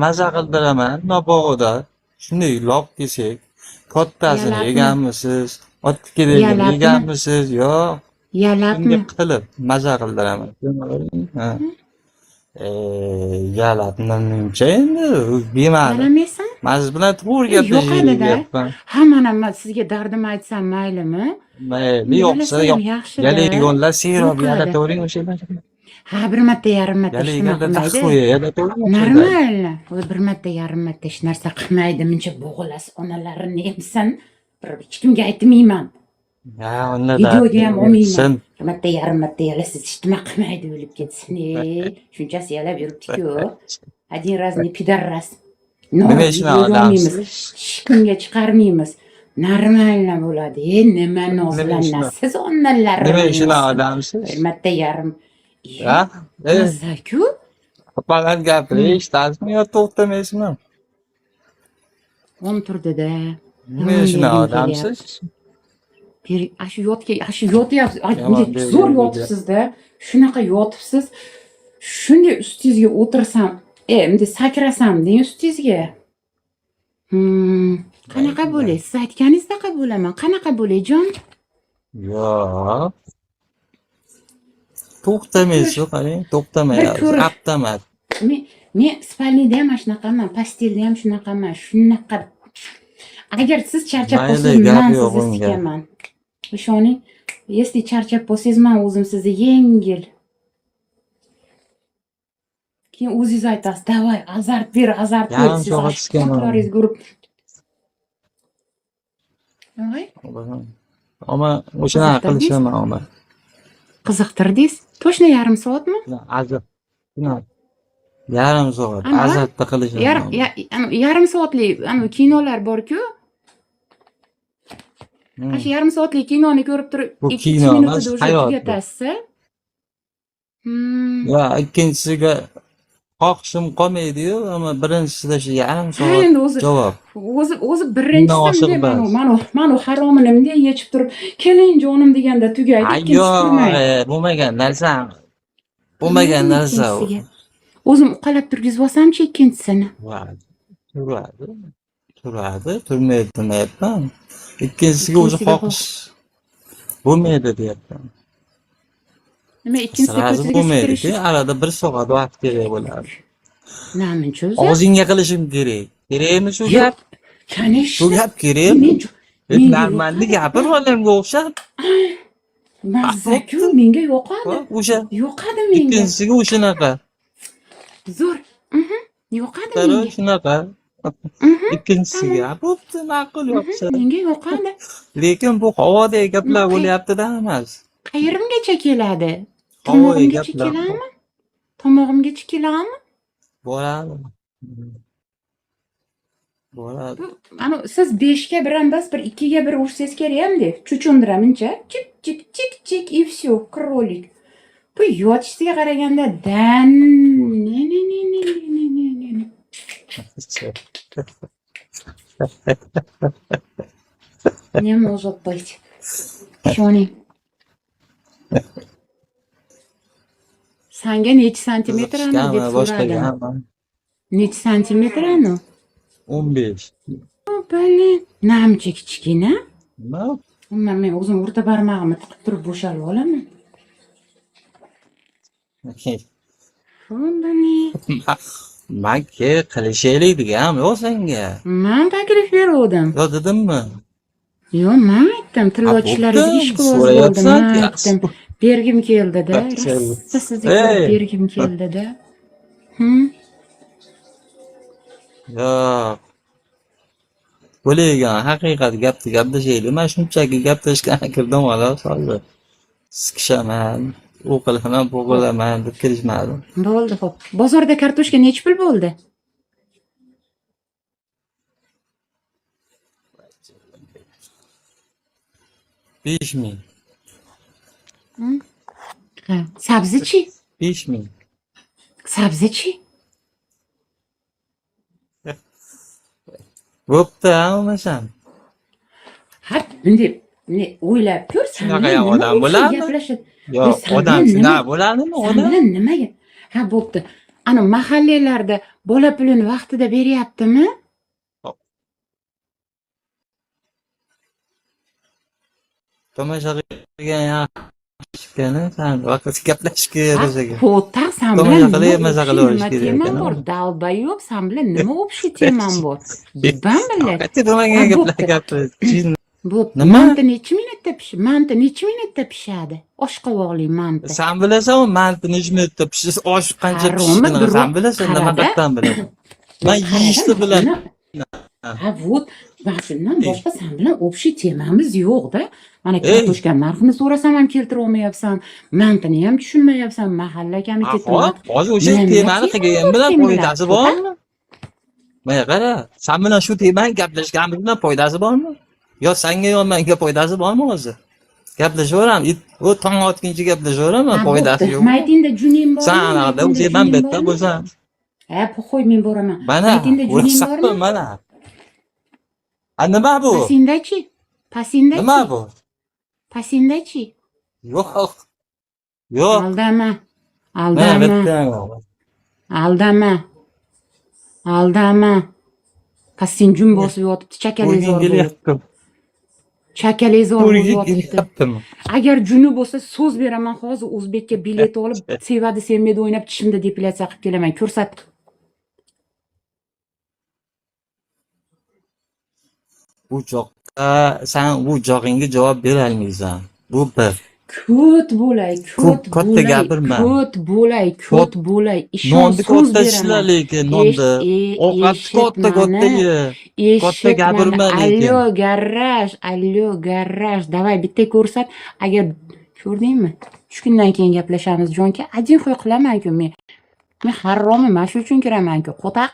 maza qildiraman nopog'ida. Shunday lop desak, kattasini Yalabmi? yeganmisiz, ottikidagini Yalabmi? yeganmisiz, yo'q. Shunday Yalabmi? qilib maza qildiraman. Ha. Yalab nimcha endi yemadim. Yalamaysan? Men siz bilan to'g'ri Yo'qadi-da. gaplashyapman. Ha, mana sizga dardim aytsam maylimi? Mayli, yo'qsa Yalasa ham yo'q. yaxshi-da. Yalaygonlar serob Yo'qadi. yalatavering o'shalarni. Ha, bir marta, yarim marta hech nima Yalaygonlar qilmaydi. taxo'ya yalatavering o'shalarni. Normal. Voy, bir marta, yarim marta hech narsa qilmaydi. Muncha bo'g'ilasiz onalarini emsin. Hech kimga aytmayman. Ha, unda Videoga ham olmayman. sen Bir marta, yarim marta yalasiz hech nima qilmaydi, o'lib ketsin. Shunchasi yalab yuribdi-ku. Один раз не пидорас. nima ishni videoga olmaymiz. odamsiz? Hech kimga chiqarmaymiz. Normal bo'ladi. Nima nozlanasiz onalarni. Nima ishni odamsiz? Bir marta yarim. Ha? Maza-ku. Faqat gapirish eshitasizmi yo to'xtamaysizmi? On turdi-da. Nima ishni odamsiz? Shu yotyapsiz. Yomon Zo'r deydi. yotibsiz-da. Shunaqa yotibsiz. Shunday ustingizga o'tirsam, endi sakrasam deng ustingizga. Qanaqa bo'lay? Siz aytganingizdaqa bo'laman. Qanaqa bo'lay, jon? Yo'q. To'xtamaysiz, qarang, to'xtamayapsiz. ko'rish. Avtomat. Men spalniyda ham shunaqaman, pastelda ham shunaqaman. Shunaqa. Agar siz charchab Mayli, qolsangiz, gap men yo'q sizni unga. tikaman. Ishoning, если charchab qolsangiz, men o'zim sizni yengil. Keyin o'zingiz aytasiz, "Davay, azart ber, azart ber." Yarim Siz soat ichgaman. qo'llaringizni ko'rib. Voy, Ama o'shanaqa qilishaman, ama. qiziqtirdingiz. To'shna yarim soatmi? Azat. Yarim soat. Ana, Azatda qilishaman. Yarim soatlik kinolar bor-ku. Shu yarim soatlik kinoni ko'rib turib, Bu 2 kino emas, minutda o'sha hayot bu. tugatasiz. Va ikkinchisiga xohishim qolmaydi-yu, ama birinchisida shu yarim Ha, soat endi o'zi javob. birinchisi mana haromini bunday yechib turib, "Keling jonim" deganda tugaydi. Ikkinchisi turmaydi. Bo'lmagan narsa. Bo'lmagan narsa u. O'zim uqalab turgizib olsamchi ikkinchisini. Turadi, turmaydi demayapman. Ikkinchisiga o'zi xohish bo'lmaydi deyapman. Nima ikkinchisi Sirazi ko'chaga bo'lmaydi-ku, sikirish? arada 1 soat vaqt kerak bo'ladi. Namuncha o'zi? Og'zingga qilishim kerak. Kerakmi shu gap? Shu Конечно. gap kerakmi? Menga Normalni gapir olamga o'xshab. Mazza-ku, menga yoqadi. O'sha Yoqadi menga. ikkinchisiga o'shanaqa. Zo'r. Yoqadi Qara menga. shunaqa. Ikkinchisiga bo'pti, ma'qul yoqsa. Menga yoqadi. Lekin bu havodagi gaplar bo'lyapti-da emas. Qayerimgacha keladi? Havoga Tomog'imgacha gaplar. keladimi? Tomog'imgacha keladimi? Boradi. Boradi. Ana siz 5 ga bir emas, bir 2 ga bir ursangiz kerak-da. Chuchundiramincha. Chik chik chik chik и всё, кролик. Bu yotishga qaraganda ne. Не может быть. Shoning. Sanga necha santimetr anu deb so'radim. Necha santimetr anu? 15. Блин, namcha kichkina. Nima? Umuman men o'zim o'rta barmog'imni tiqib turib bo'shalib olaman. Shundani. Makka qilishaylik degan yo'q senga. Men taklif berdim. Yo dedimmi? Yo'q, men aytdim, tillochilaringiz ish qilib bo'ldim. Men aytdim, bergim keldi-da. Sizga bergim keldi-da. Yo'q. Bo'lagan haqiqat gapni gaplashaylik. Men shunchaki gaplashgan kirdim xolos hozir. Sikishaman, u qilaman, bu qilaman deb kelishmadim. Bo'ldi, xo'p. Bozorda kartoshka necha pul bo'ldi? $5000. Ha, sabzi-chi? 5000. Sabzi-chi? Bo'pti, olmasam. Ha, endi o'ylab ko'r, Shunaqa ham odam bo'ladimi? Yo'q, odam shunaqa bo'ladimi? Odam nimaga? Ha, bo'pti. ana mahallalarda bola pulini vaqtida beryaptimi? Tomosha qilgan yaxshigani, sen vaqtida gaplashib kerak. Xo'taq san Tomosha bilan qilib, nima maza o'pshi, qilib nima olish kerak temam ekan. bor? Dalbayob, san bilan nima o'pshi temam bor? Yibam bilan. Qattiq to'magan gaplar. Bu Nima? manti necha minutda pishadi? Manti necha minutda pishadi? Oshqovoqli manti. Sen bilasanmi, manti necha minutda pishsa, osh qancha Haromi pishishini birov sen bilasan, nima qarada. qatdan bilasan? Men yeyishni bilaman. Ha, vot, mana shundan boshqa sen bilan o'pshi temamiz yo'q-da. Mana Ey. kartoshka narxini so'rasam ham keltira olmayapsan. Mantini ham tushunmayapsan. Mahalla komiteti. Hop, hozir o'sha temani qilgan bilan foydasi bormi? Mana qara, sen bilan shu temani gaplashganimiz bilan foydasi bormi? Yo senga yo menga foydasi bormi hozir? Gaplashaveramiz. U tong otguncha gaplashaveraman, foydasi yo'q. Maytinda junim bormi? Sen haqida o'sha men betda bo'lsam. Ha, qo'y men boraman. Mana, Maytinda junim ruxsat bormi? mana. A nima bu? Pasindachi? Pasindachi? Nima bu? Pasindachi? Yo'q. Yo'q. Aldama. Mana Aldama. bitta. Aldama. Aldama. Pasin jum bosib yotibdi, chakalezor bo'lib. O'rgingga Chakalezor bo'lib yotibdi. yaqdim. Agar juni bo'lsa so'z beraman, hozir o'zbekka bilet olib, sevadi sevmaydi o'ynab tishimda depilyatsiya qilib kelaman. Ko'rsat. Bu joqqa sen bu jog'ingga javob bera olmaysan. Bu bir. Ko't bo'lay, ko't Katta bo'lay, gapirma. ko't bo'lay, ko't bo'lay. Ishon Nonni so'z katta ishla beraman. lekin nonni. Ovqatni katta ye. Katta gapirma lekin. Allo garaj. Davay bitta ko'rsat. Agar ko'rdingmi? 3 kundan keyin gaplashamiz jonka. Ajin qo'y qilaman-ku men. Men harromiman, shu uchun kiraman-ku. Qo'taq.